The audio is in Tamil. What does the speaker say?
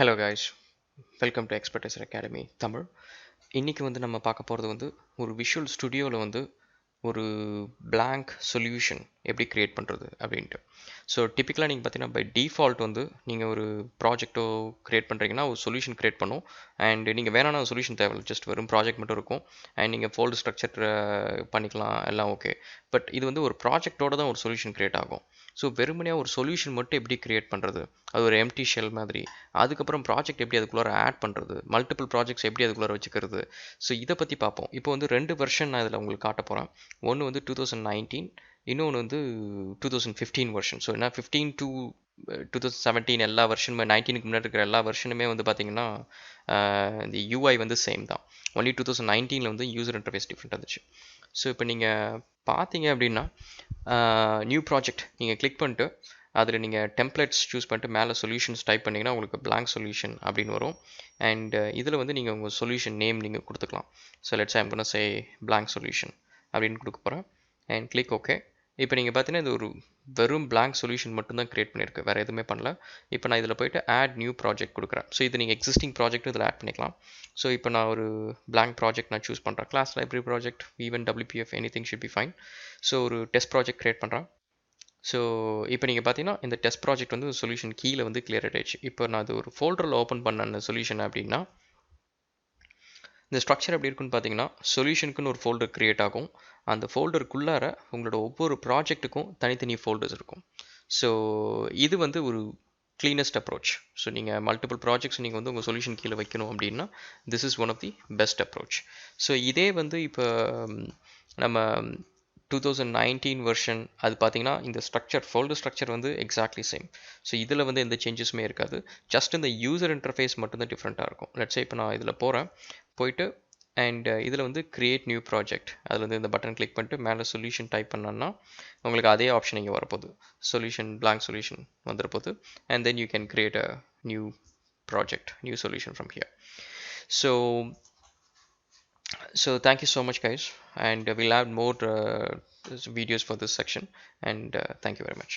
Hello guys, welcome to Expertiser Academy Tamil. இன்னைக்கு நம்ம பார்க்க போகிறது ஒரு விஷுவல் ஸ்டுடியோவில் ஒரு blank சொல்யூஷன் எப்படி கிரியேட் பண்ணுறது அப்படின்ட்டு. ஸோ டிப்பிக்கலாக நீங்கள் பார்த்தீங்கன்னா பை டிஃபால்ட் நீங்கள் ஒரு ப்ராஜெக்டோ கிரியேட் பண்ணுறீங்கன்னா ஒரு சொல்யூஷன் கிரியேட் பண்ணும். அண்ட் நீங்கள் வேணான சொல்யூஷன் தேவையில்லை, ஜஸ்ட் வெறும் ப்ராஜெக்ட் மட்டும் இருக்கும். அண்ட் நீங்கள் ஃபோல்டு ஸ்ட்ரக்சர் பண்ணிக்கலாம், எல்லாம் ஓகே. பட் இது ஒரு ப்ராஜெக்டோட தான் ஒரு சொல்யூஷன் கிரியேட் ஆகும். ஸோ வெறுமனையாக ஒரு சொல்யூஷன் மட்டும் எப்படி கிரியேட் பண்ணுறது, அது ஒரு எம்டி ஷெல் மாதிரி. அதுக்கப்புறம் ப்ராஜெக்ட் எப்படி அதுக்குள்ளார ஆட் பண்ணுறது, மல்டிபிள் ப்ராஜெக்ட்ஸ் எப்படி அதுக்குள்ளார வச்சுக்கிறது. ஸோ இதை பற்றி பார்ப்போம். இப்போ 2 வெர்ஷன் நான் இதில் உங்களுக்கு காட்ட போகிறேன். ஒன்று 2019, இன்னொன்று 2015 வெர்ஷன். ஸோ என்ன 15 to 2017 எல்லா வெர்ஷனுமே, 19க்கு முன்னாடி இருக்கிற எல்லா வெர்ஷனுமே பார்த்தீங்கன்னா இந்த யூஐ சேம் தான். ஒன்லி 2019 யூசர் இன்டர்ஃபேஸ் டிஃப்ரெண்ட் இருந்துச்சு. ஸோ இப்போ நீங்கள் பார்த்தீங்க அப்படின்னா நியூ ப்ராஜெக்ட் நீங்கள் கிளிக் பண்ணிட்டு அதில் நீங்கள் டெம்ப்ளேட்ஸ் சூஸ் பண்ணிட்டு மேலே சொல்யூஷன்ஸ் டைப் பண்ணிங்கன்னா உங்களுக்கு பிளாங்க் சொல்யூஷன் அப்படின்னு வரும். அண்ட் இதில் நீங்கள் உங்கள் சொல்யூஷன் நேம் நீங்கள் கொடுத்துக்கலாம். So let's I am gonna say blank solution அப்படின்னு கொடுக்க போகிறேன். And click okay. இப்போ நீங்கள் பார்த்தீங்கன்னா இது ஒரு வெறும் பிளாங்க் சொல்யூஷன் மட்டும்தான் கிரியேட் பண்ணியிருக்கு, வேறு எதுவுமே பண்ணல. இப்போ நான் இதில் போய்ட்டு ஆட் நியூ ப்ராஜெக்ட் கொடுக்குறேன். ஸோ இது நீங்கள் எக்ஸிஸ்டிங் ப்ராஜெக்ட்டும் இதில் ஆட் பண்ணிக்கலாம். ஸோ இப்போ நான் ஒரு பிளாங்க் ப்ராஜெக்ட் நான் சூஸ் பண்ணுறேன். Class library project, even WPF, anything should be fine. So ஒரு டெஸ்ட் ப்ராஜெக்ட் கிரியேட் பண்ணுறேன். ஸோ இப்போ நீங்கள் பார்த்தீங்கன்னா இந்த டெஸ்ட் ப்ராஜெக்ட் சொல்யூஷன் கீழே கிளியர் ஆகிடுச்சு. இப்போ நான் அது ஒரு ஃபோல்டரில் ஓப்பன் பண்ண அந்த சொல்யூஷன் அப்படின்னா இந்த ஸ்ட்ரக்சர் எப்படி இருக்குன்னு பார்த்தீங்கன்னா சொல்யூஷனுக்குன்னு ஒரு ஃபோல்டர் கிரியேட் ஆகும். அந்த ஃபோல்டருக்குள்ளார உங்களோட ஒவ்வொரு ப்ராஜெக்ட்டுக்கும் தனித்தனி ஃபோல்டர்ஸ் இருக்கும். ஸோ இது ஒரு க்ளீனஸ்ட் அப்ரோச். ஸோ நீங்கள் மல்டிபிள் ப்ராஜெக்ட்ஸ் நீங்கள் உங்கள் சொல்யூஷன் கீழே வைக்கணும் அப்படின்னா this is one of the best approach. So இதே இப்போ நம்ம 2019 வெர்ஷன் அது பார்த்தீங்கன்னா இந்த structure, folder structure exactly same. ஸோ இதில் எந்த சேஞ்சஸுமே இருக்காது. ஜஸ்ட் இந்த யூசர் இன்டர்ஃபேஸ் மட்டும்தான் டிஃப்ரெண்ட்டாக இருக்கும். லெட்ஸே இப்போ நான் இதில் போயிட்டு அண்ட் இதில் கிரியேட் நியூ ப்ராஜெக்ட், அதில் இந்த பட்டன் கிளிக் பண்ணிட்டு மேலே சொல்யூஷன் டைப் பண்ணோன்னா உங்களுக்கு அதே ஆப்ஷன் இங்கே வரப்போகுது. சொல்யூஷன் பிளாங்க் சொல்யூஷன் வந்துடப்போகுது. And then you can create a new project, new solution from here. So thank you so much guys, and we'll have more videos for this section, and thank you very much.